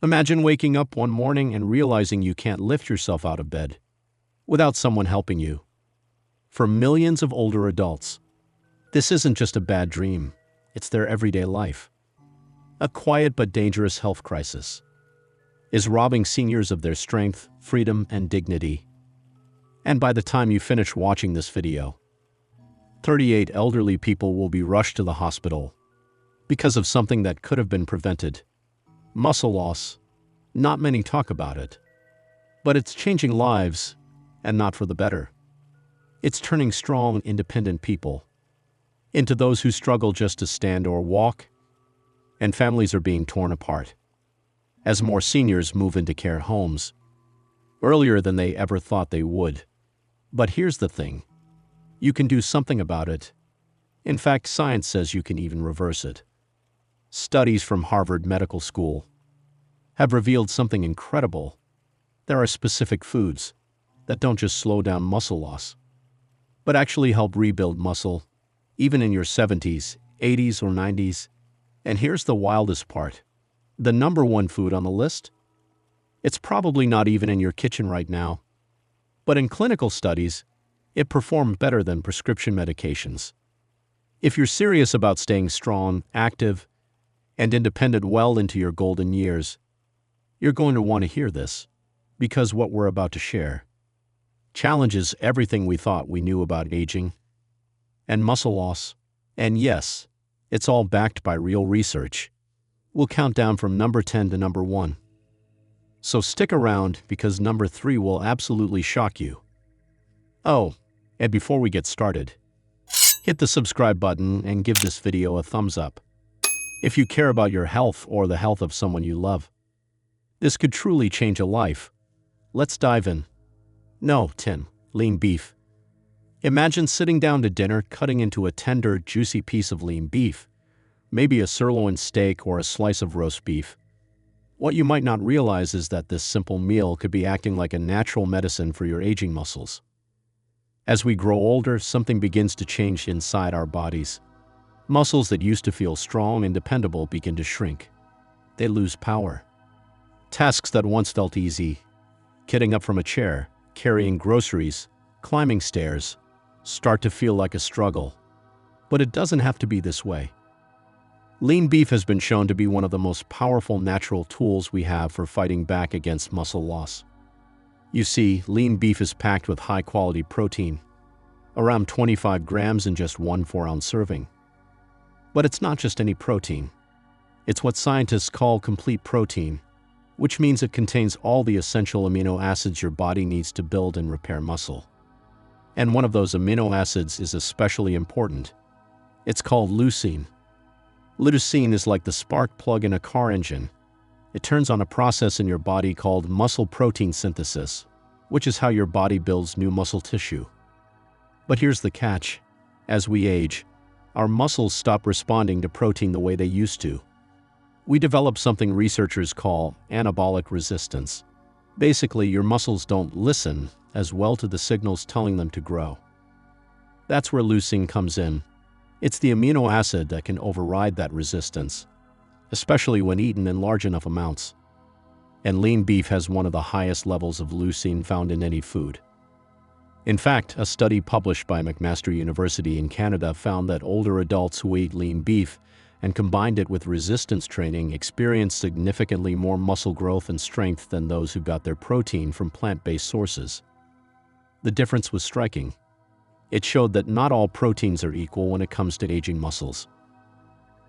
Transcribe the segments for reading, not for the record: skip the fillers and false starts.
Imagine waking up one morning and realizing you can't lift yourself out of bed without someone helping you. For millions of older adults, this isn't just a bad dream, it's their everyday life. A quiet but dangerous health crisis is robbing seniors of their strength, freedom, and dignity. And by the time you finish watching this video, 38 elderly people will be rushed to the hospital because of something that could have been prevented. Muscle loss. Not many talk about it, but it's changing lives, and not for the better. It's turning strong, independent people into those who struggle just to stand or walk, and families are being torn apart as more seniors move into care homes earlier than they ever thought they would. But here's the thing. You can do something about it. In fact, science says you can even reverse it. Studies from Harvard Medical School have revealed something incredible. There are specific foods that don't just slow down muscle loss, but actually help rebuild muscle, even in your 70s, 80s, or 90s. And here's the wildest part. The number one food on the list? It's probably not even in your kitchen right now. But in clinical studies, it performed better than prescription medications. If you're serious about staying strong, active, and independent well into your golden years, you're going to want to hear this, because what we're about to share challenges everything we thought we knew about aging and muscle loss. And yes, it's all backed by real research. We'll count down from number 10 to number 1. So stick around, because number 3 will absolutely shock you. Oh, and before we get started, hit the subscribe button and give this video a thumbs up if you care about your health or the health of someone you love. This could truly change a life. Let's dive in. No, 10. Lean beef. Imagine sitting down to dinner, cutting into a tender, juicy piece of lean beef, maybe a sirloin steak or a slice of roast beef. What you might not realize is that this simple meal could be acting like a natural medicine for your aging muscles. As we grow older, something begins to change inside our bodies. Muscles that used to feel strong and dependable begin to shrink. They lose power. Tasks that once felt easy, getting up from a chair, carrying groceries, climbing stairs, start to feel like a struggle. But it doesn't have to be this way. Lean beef has been shown to be one of the most powerful natural tools we have for fighting back against muscle loss. You see, lean beef is packed with high-quality protein, around 25 grams in just one 4-ounce serving. But it's not just any protein. It's what scientists call complete protein, which means it contains all the essential amino acids your body needs to build and repair muscle. And one of those amino acids is especially important. It's called leucine. Leucine is like the spark plug in a car engine. It turns on a process in your body called muscle protein synthesis, which is how your body builds new muscle tissue. But here's the catch. As we age, our muscles stop responding to protein the way they used to. We develop something researchers call anabolic resistance. Basically, your muscles don't listen as well to the signals telling them to grow. That's where leucine comes in. It's the amino acid that can override that resistance, especially when eaten in large enough amounts. And lean beef has one of the highest levels of leucine found in any food. In fact, a study published by McMaster University in Canada found that older adults who ate lean beef and combined it with resistance training experienced significantly more muscle growth and strength than those who got their protein from plant-based sources. The difference was striking. It showed that not all proteins are equal when it comes to aging muscles.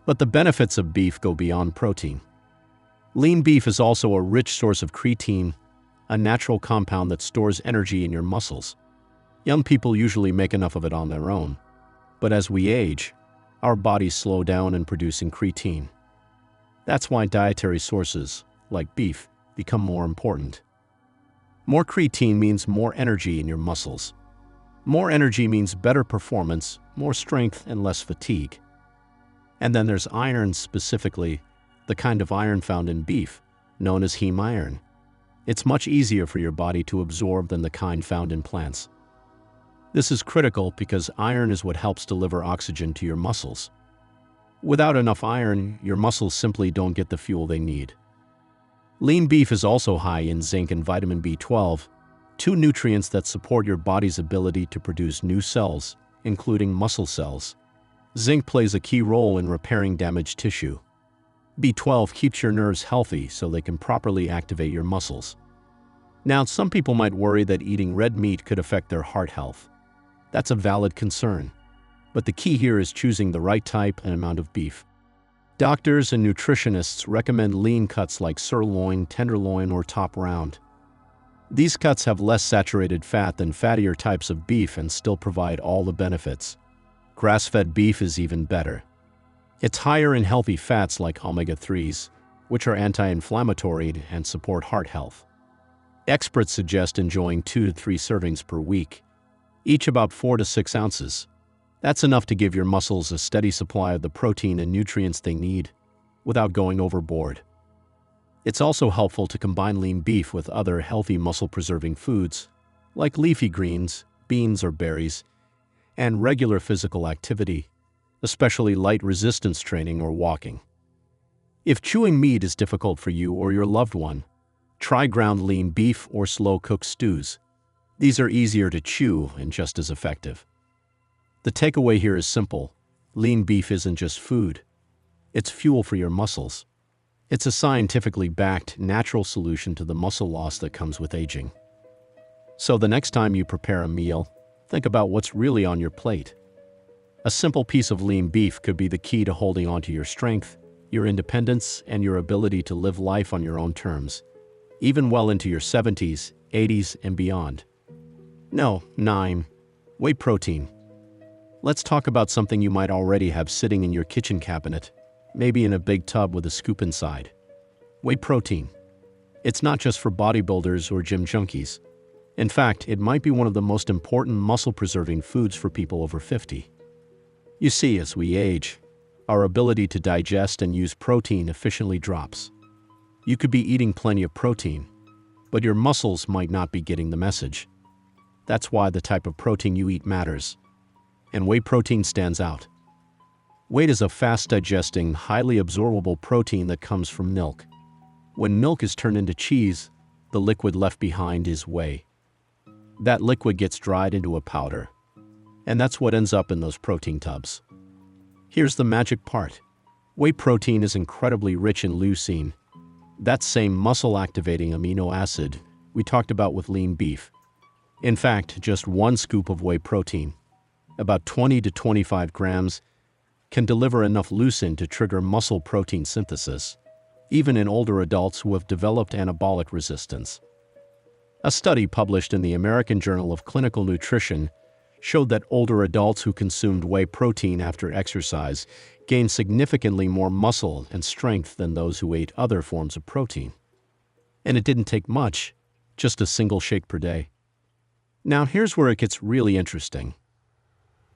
But the benefits of beef go beyond protein. Lean beef is also a rich source of creatine, a natural compound that stores energy in your muscles. Young people usually make enough of it on their own, but as we age, our bodies slow down in producing creatine. That's why dietary sources, like beef, become more important. More creatine means more energy in your muscles. More energy means better performance, more strength, and less fatigue. And then there's iron, specifically the kind of iron found in beef, known as heme iron. It's much easier for your body to absorb than the kind found in plants. This is critical because iron is what helps deliver oxygen to your muscles. Without enough iron, your muscles simply don't get the fuel they need. Lean beef is also high in zinc and vitamin B12, two nutrients that support your body's ability to produce new cells, including muscle cells. Zinc plays a key role in repairing damaged tissue. B12 keeps your nerves healthy so they can properly activate your muscles. Now, some people might worry that eating red meat could affect their heart health. That's a valid concern. But the key here is choosing the right type and amount of beef. Doctors and nutritionists recommend lean cuts like sirloin, tenderloin, or top round. These cuts have less saturated fat than fattier types of beef and still provide all the benefits. Grass-fed beef is even better. It's higher in healthy fats like omega-3s, which are anti-inflammatory and support heart health. Experts suggest enjoying 2 to 3 servings per week, each about 4 to 6 ounces. That's enough to give your muscles a steady supply of the protein and nutrients they need, without going overboard. It's also helpful to combine lean beef with other healthy muscle-preserving foods, like leafy greens, beans or berries, and regular physical activity, especially light resistance training or walking. If chewing meat is difficult for you or your loved one, try ground lean beef or slow-cooked stews. These are easier to chew and just as effective. The takeaway here is simple. Lean beef isn't just food. It's fuel for your muscles. It's a scientifically backed, natural solution to the muscle loss that comes with aging. So the next time you prepare a meal, think about what's really on your plate. A simple piece of lean beef could be the key to holding on to your strength, your independence, and your ability to live life on your own terms, even well into your 70s, 80s, and beyond. 9. Whey protein. Let's talk about something you might already have sitting in your kitchen cabinet, maybe in a big tub with a scoop inside. Whey protein. It's not just for bodybuilders or gym junkies. In fact, it might be one of the most important muscle-preserving foods for people over 50. You see, as we age, our ability to digest and use protein efficiently drops. You could be eating plenty of protein, but your muscles might not be getting the message. That's why the type of protein you eat matters. And whey protein stands out. Whey is a fast-digesting, highly absorbable protein that comes from milk. When milk is turned into cheese, the liquid left behind is whey. That liquid gets dried into a powder, and that's what ends up in those protein tubs. Here's the magic part. Whey protein is incredibly rich in leucine, that same muscle-activating amino acid we talked about with lean beef. In fact, just 1 scoop of whey protein, about 20 to 25 grams, can deliver enough leucine to trigger muscle protein synthesis, even in older adults who have developed anabolic resistance. A study published in the American Journal of Clinical Nutrition showed that older adults who consumed whey protein after exercise gained significantly more muscle and strength than those who ate other forms of protein. And it didn't take much, just a single shake per day. Now here's where it gets really interesting.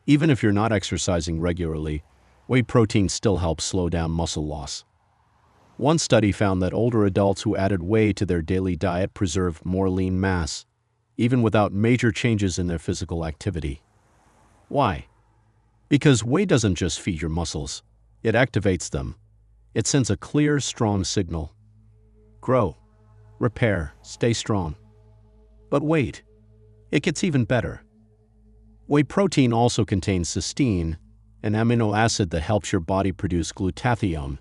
Even if you're not exercising regularly, whey protein still helps slow down muscle loss. One study found that older adults who added whey to their daily diet preserved more lean mass, even without major changes in their physical activity. Why? Because whey doesn't just feed your muscles, it activates them. It sends a clear, strong signal. Grow, repair, stay strong. But wait, it gets even better. Whey protein also contains cysteine, an amino acid that helps your body produce glutathione,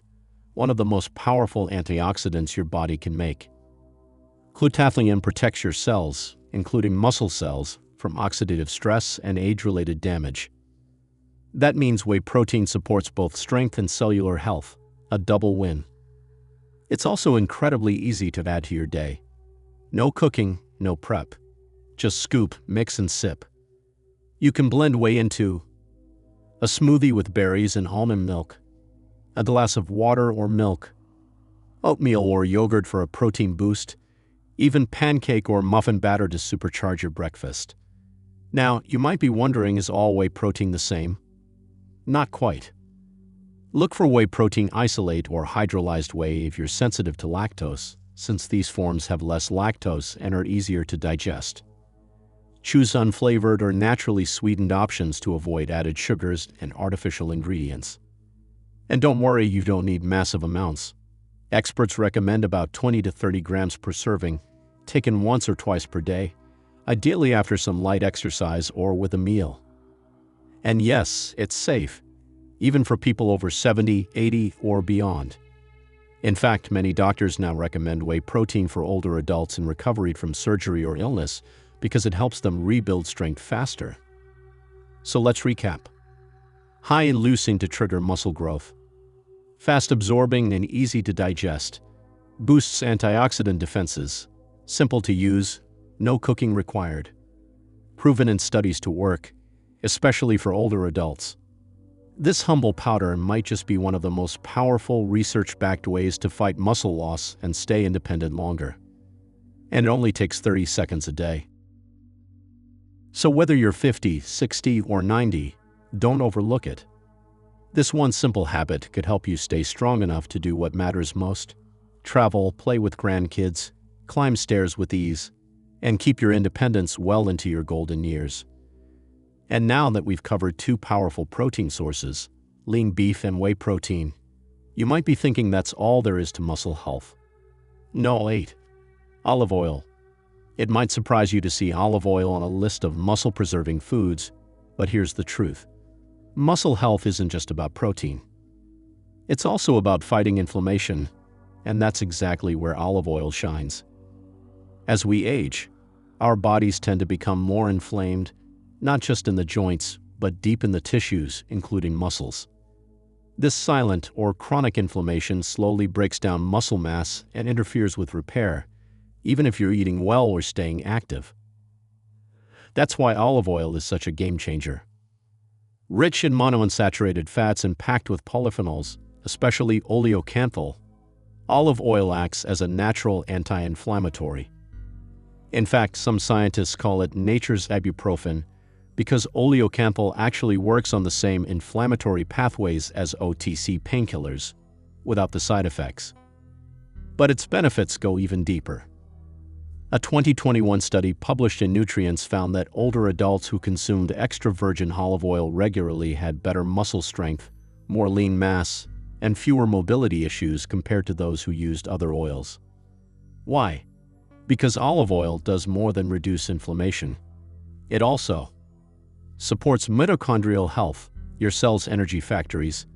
one of the most powerful antioxidants your body can make. Glutathione protects your cells, including muscle cells, from oxidative stress and age-related damage. That means whey protein supports both strength and cellular health, a double win. It's also incredibly easy to add to your day. No cooking, no prep. Just scoop, mix, and sip. You can blend whey into a smoothie with berries and almond milk, a glass of water or milk, oatmeal or yogurt for a protein boost, even pancake or muffin batter to supercharge your breakfast. Now, you might be wondering, is all whey protein the same? Not quite. Look for whey protein isolate or hydrolyzed whey if you're sensitive to lactose, since these forms have less lactose and are easier to digest. Choose unflavored or naturally sweetened options to avoid added sugars and artificial ingredients. And don't worry, you don't need massive amounts. Experts recommend about 20 to 30 grams per serving, taken once or twice per day, ideally after some light exercise or with a meal. And yes, it's safe, even for people over 70, 80, or beyond. In fact, many doctors now recommend whey protein for older adults in recovery from surgery or illness because it helps them rebuild strength faster. So let's recap. High in leucine to trigger muscle growth. Fast absorbing and easy to digest. Boosts antioxidant defenses. Simple to use, no cooking required. Proven in studies to work, especially for older adults. This humble powder might just be one of the most powerful research-backed ways to fight muscle loss and stay independent longer. And it only takes 30 seconds a day. So whether you're 50, 60, or 90, don't overlook it. This one simple habit could help you stay strong enough to do what matters most: travel, play with grandkids, climb stairs with ease, and keep your independence well into your golden years. And now that we've covered two powerful protein sources, lean beef and whey protein, you might be thinking that's all there is to muscle health. No, wait. Olive oil. It might surprise you to see olive oil on a list of muscle-preserving foods, but here's the truth. Muscle health isn't just about protein. It's also about fighting inflammation, and that's exactly where olive oil shines. As we age, our bodies tend to become more inflamed, not just in the joints, but deep in the tissues, including muscles. This silent or chronic inflammation slowly breaks down muscle mass and interferes with repair, even if you're eating well or staying active. That's why olive oil is such a game changer. Rich in monounsaturated fats and packed with polyphenols, especially oleocanthal, olive oil acts as a natural anti-inflammatory. In fact, some scientists call it nature's ibuprofen because oleocanthal actually works on the same inflammatory pathways as OTC painkillers, without the side effects. But its benefits go even deeper. A 2021 study published in Nutrients found that older adults who consumed extra virgin olive oil regularly had better muscle strength, more lean mass, and fewer mobility issues compared to those who used other oils. Why? Because olive oil does more than reduce inflammation. It also supports mitochondrial health, your cell's energy factories,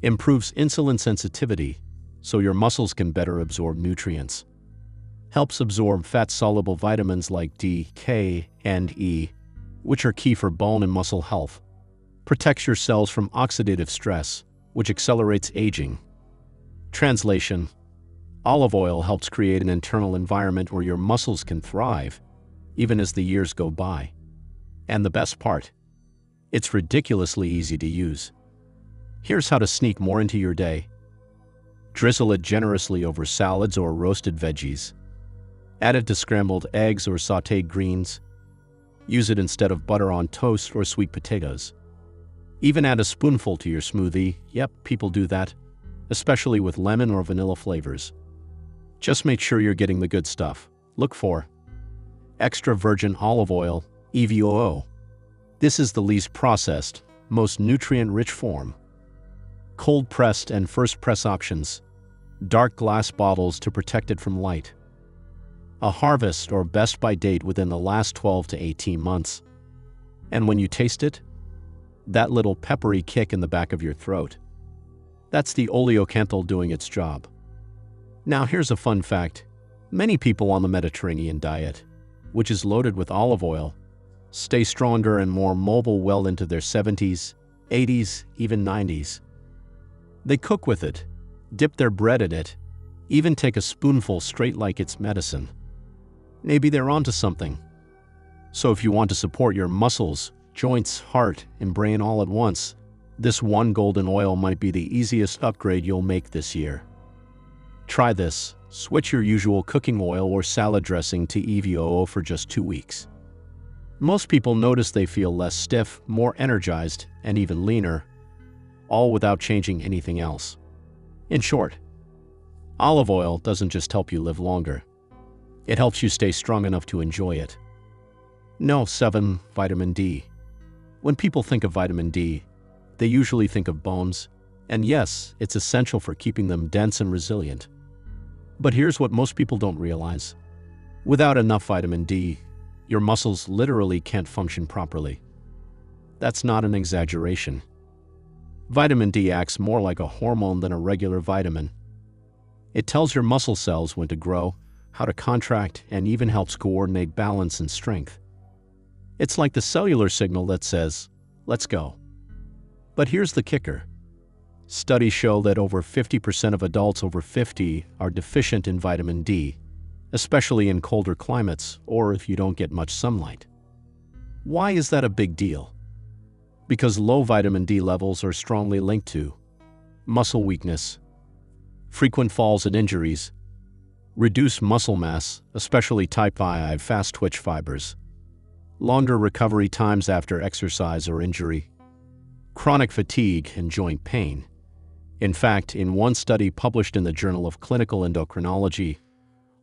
improves insulin sensitivity so your muscles can better absorb nutrients, helps absorb fat-soluble vitamins like D, K, and E, which are key for bone and muscle health, protects your cells from oxidative stress, which accelerates aging. Translation: olive oil helps create an internal environment where your muscles can thrive, even as the years go by. And the best part, it's ridiculously easy to use. Here's how to sneak more into your day. Drizzle it generously over salads or roasted veggies. Add it to scrambled eggs or sautéed greens. Use it instead of butter on toast or sweet potatoes. Even add a spoonful to your smoothie. Yep, people do that, especially with lemon or vanilla flavors. Just make sure you're getting the good stuff. Look for extra virgin olive oil, EVOO. This is the least processed, most nutrient-rich form. Cold-pressed and first-press options. Dark glass bottles to protect it from light. A harvest or best-by date within the last 12 to 18 months. And when you taste it, that little peppery kick in the back of your throat. That's the oleocanthal doing its job. Now here's a fun fact. Many people on the Mediterranean diet, which is loaded with olive oil, stay stronger and more mobile well into their 70s, 80s, even 90s. They cook with it, dip their bread in it, even take a spoonful straight like it's medicine. Maybe they're onto something. So if you want to support your muscles, joints, heart, and brain all at once, this one golden oil might be the easiest upgrade you'll make this year. Try this. Switch your usual cooking oil or salad dressing to EVOO for just 2 weeks. Most people notice they feel less stiff, more energized, and even leaner, all without changing anything else. In short, olive oil doesn't just help you live longer. It helps you stay strong enough to enjoy it. No, 7. Vitamin D. When people think of vitamin D, they usually think of bones, And yes, it's essential for keeping them dense and resilient. But here's what most people don't realize. Without enough vitamin D, your muscles literally can't function properly. That's not an exaggeration. Vitamin D acts more like a hormone than a regular vitamin. It tells your muscle cells when to grow, how to contract, and even helps coordinate balance and strength. It's like the cellular signal that says, "Let's go." But here's the kicker. Studies show that over 50% of adults over 50 are deficient in vitamin D, especially in colder climates or if you don't get much sunlight. Why is that a big deal? Because low vitamin D levels are strongly linked to muscle weakness, frequent falls and injuries, reduced muscle mass, especially type I fast twitch fibers, longer recovery times after exercise or injury, chronic fatigue and joint pain. In fact, in one study published in the Journal of Clinical Endocrinology,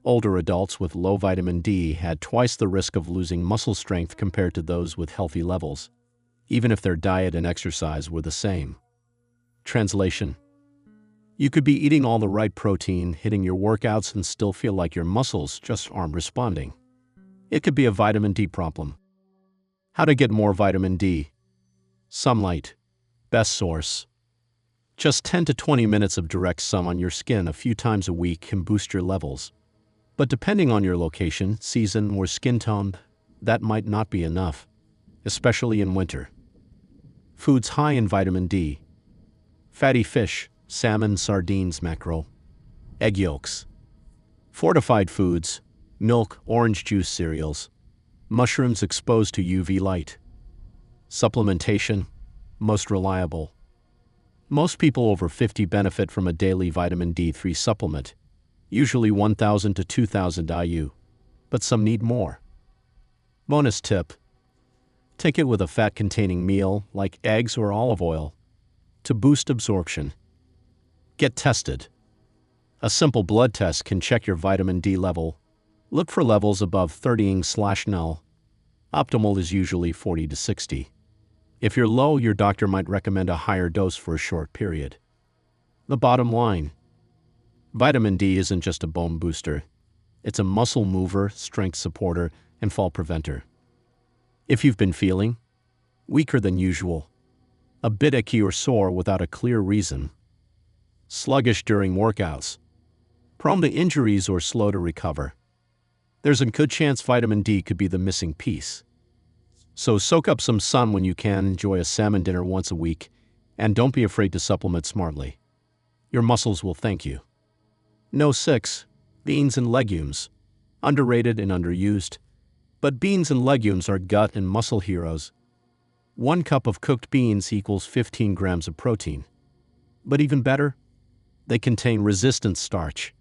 older adults with low vitamin D had twice the risk of losing muscle strength compared to those with healthy levels, even if their diet and exercise were the same. Translation: you could be eating all the right protein, hitting your workouts, and still feel like your muscles just aren't responding. It could be a vitamin D problem. How to get more vitamin D? Sunlight. Best source. Just 10 to 20 minutes of direct sun on your skin a few times a week can boost your levels. But depending on your location, season, or skin tone, that might not be enough, especially in winter. Foods high in vitamin D. Fatty fish, salmon, sardines, mackerel. Egg yolks. Fortified foods, milk, orange juice, cereals. Mushrooms exposed to UV light. Supplementation, most reliable. Most people over 50 benefit from a daily vitamin D3 supplement, usually 1,000 to 2,000 IU, but some need more. Bonus tip: take it with a fat-containing meal like eggs or olive oil to boost absorption. Get tested. A simple blood test can check your vitamin D level. Look for levels above 30/null. Optimal is usually 40 to 60. If you're low, your doctor might recommend a higher dose for a short period. The bottom line: vitamin D isn't just a bone booster. It's a muscle mover, strength supporter, and fall preventer. If you've been feeling weaker than usual, a bit achy or sore without a clear reason, sluggish during workouts, prone to injuries or slow to recover, there's a good chance vitamin D could be the missing piece. So soak up some sun when you can, enjoy a salmon dinner once a week, and don't be afraid to supplement smartly. Your muscles will thank you. No. 6. Beans and legumes. Underrated and underused, but beans and legumes are gut and muscle heroes. 1 cup of cooked beans equals 15 grams of protein. But even better, they contain resistant starch,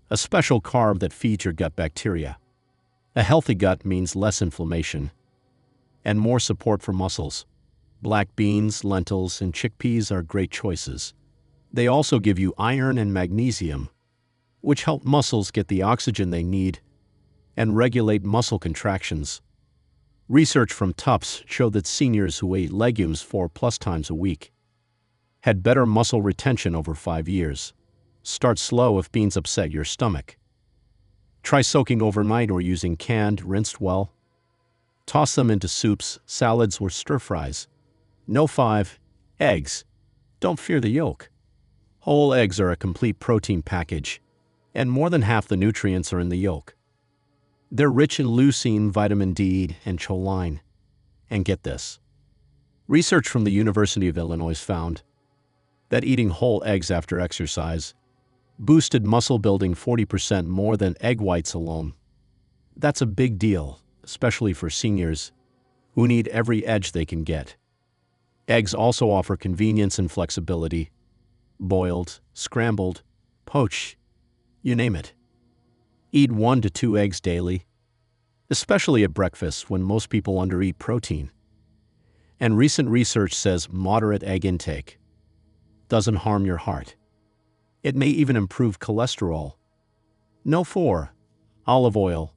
a special carb that feeds your gut bacteria. A healthy gut means less inflammation and more support for muscles. Black beans, lentils, and chickpeas are great choices. They also give you iron and magnesium, which help muscles get the oxygen they need and regulate muscle contractions. Research from Tufts showed that seniors who ate legumes 4+ times a week had better muscle retention over 5 years. Start slow if beans upset your stomach. Try soaking overnight or using canned, rinsed well. Toss them into soups, salads, or stir-fries. No. 5. Eggs. Don't fear the yolk. Whole eggs are a complete protein package, and more than half the nutrients are in the yolk. They're rich in leucine, vitamin D, and choline. And get this. Research from the University of Illinois found that eating whole eggs after exercise boosted muscle building 40% more than egg whites alone. That's a big deal, especially for seniors who need every edge they can get. Eggs also offer convenience and flexibility. Boiled, scrambled, poached, you name it. Eat 1 to 2 eggs daily, especially at breakfast when most people undereat protein. And recent research says moderate egg intake doesn't harm your heart. It may even improve cholesterol. No. 4. Olive oil.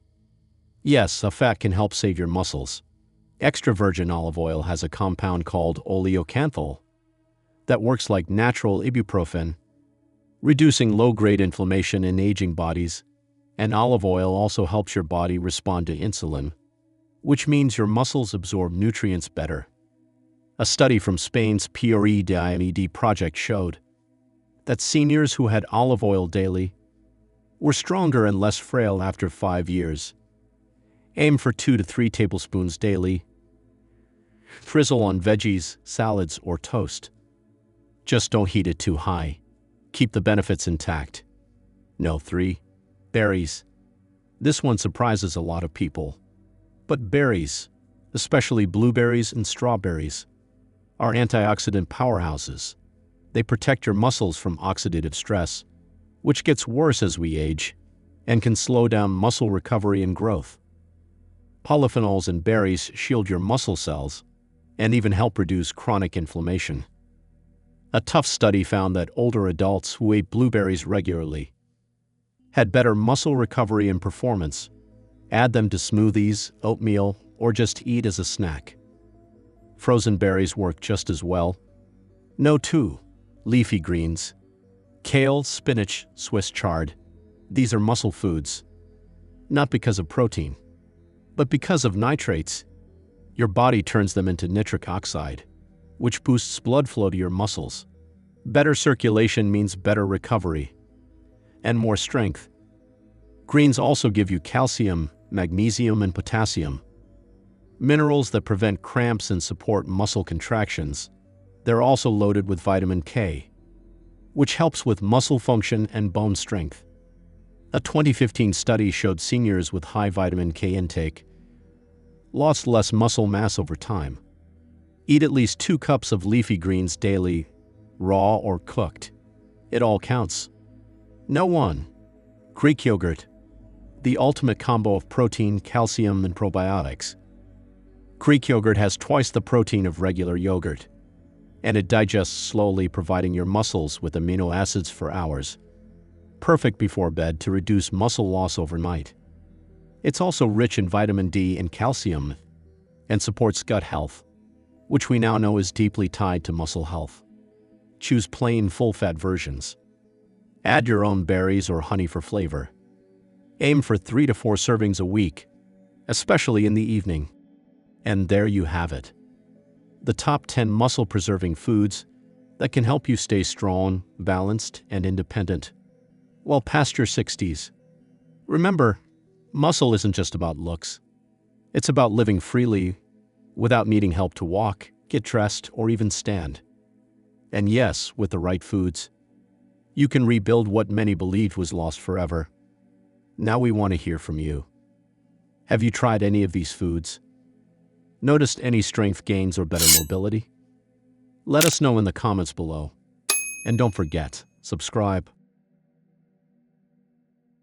Yes, a fat can help save your muscles. Extra virgin olive oil has a compound called oleocanthal that works like natural ibuprofen, reducing low-grade inflammation in aging bodies, and olive oil also helps your body respond to insulin, which means your muscles absorb nutrients better. A study from Spain's PREDIMED project showed that seniors who had olive oil daily were stronger and less frail after 5 years. Aim for 2 to 3 tablespoons daily. Drizzle on veggies, salads, or toast. Just don't heat it too high. Keep the benefits intact. No. 3. Berries. This one surprises a lot of people. But berries, especially blueberries and strawberries, are antioxidant powerhouses. They protect your muscles from oxidative stress, which gets worse as we age and can slow down muscle recovery and growth. Polyphenols in berries shield your muscle cells and even help reduce chronic inflammation. A tough study found that older adults who ate blueberries regularly had better muscle recovery and performance. Add them to smoothies, oatmeal, or just eat as a snack. Frozen berries work just as well. No. 2. Leafy greens. Kale, spinach, Swiss chard. These are muscle foods. Not because of protein, but because of nitrates. Your body turns them into nitric oxide, which boosts blood flow to your muscles. Better circulation means better recovery and more strength. Greens also give you calcium, magnesium, and potassium, minerals that prevent cramps and support muscle contractions. They're also loaded with vitamin K, which helps with muscle function and bone strength. A 2015 study showed seniors with high vitamin K intake lost less muscle mass over time. Eat at least 2 cups of leafy greens daily, raw or cooked. It all counts. No. 1. Greek yogurt. The ultimate combo of protein, calcium, and probiotics. Greek yogurt has twice the protein of regular yogurt, and it digests slowly, providing your muscles with amino acids for hours. Perfect before bed to reduce muscle loss overnight. It's also rich in vitamin D and calcium and supports gut health, which we now know is deeply tied to muscle health. Choose plain, full-fat versions. Add your own berries or honey for flavor. Aim for 3 to 4 servings a week, especially in the evening. And there you have it. The top 10 muscle-preserving foods that can help you stay strong, balanced, and independent well past your 60s. Remember, muscle isn't just about looks. It's about living freely without needing help to walk, get dressed, or even stand. And yes, with the right foods, you can rebuild what many believed was lost forever. Now we want to hear from you. Have you tried any of these foods? Noticed any strength gains or better mobility? Let us know in the comments below. And don't forget, subscribe.